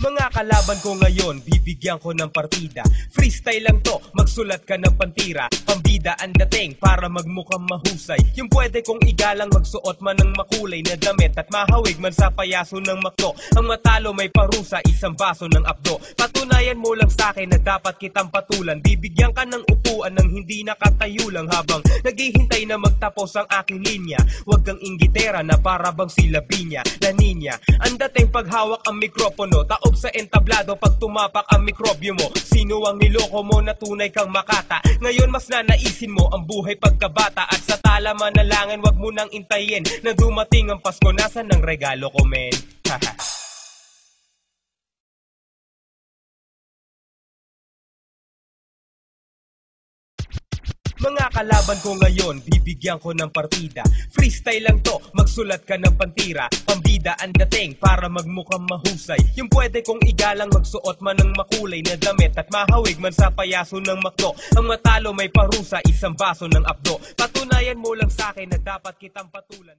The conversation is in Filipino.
Mga kalaban ko ngayon, bibigyan ko ng partida. Freestyle lang to, magsulat ka ng pantira. Pambida ang dating para magmukhang mahusay. Yung pwede kong igalang magsuot man ng makulay na damit at mahawig man sa payaso ng makdo. Ang matalo may parusa, isang baso ng apdo. Patunayan mo lang sa'kin na dapat kitang patulan. Bibigyan ka ng upuan ng hindi nakatayo lang habang naghihintay na magtapos ang aking linya. Huwag kang inggitera na para bang si Lavinia, La Nina. Ang dating paghawak ang mikropono, taob sa entablado pag tumapak ang mikrobyo mo. Sino ang niloko mo na tunay kang makata? Ngayon mas nanaisin mo ang buhay pagkabata. At sa tala manalangin, wag mo nang intayin na dumating ang Pasko. Nasaan ang regalo ko, men? Haha. Mga kalaban ko ngayon, bibigyan ko ng partida. Freestyle lang to, magsulat ka ng pantira. Pambida ang dating para magmukhang mahusay. Yung pwede kong igalang magsuot man ng makulay na damit at mahawig man sa payaso ng makdo. Ang matalo may parusa, isang baso ng apdo. Patunayan mo lang sa'kin na dapat kitang patulan.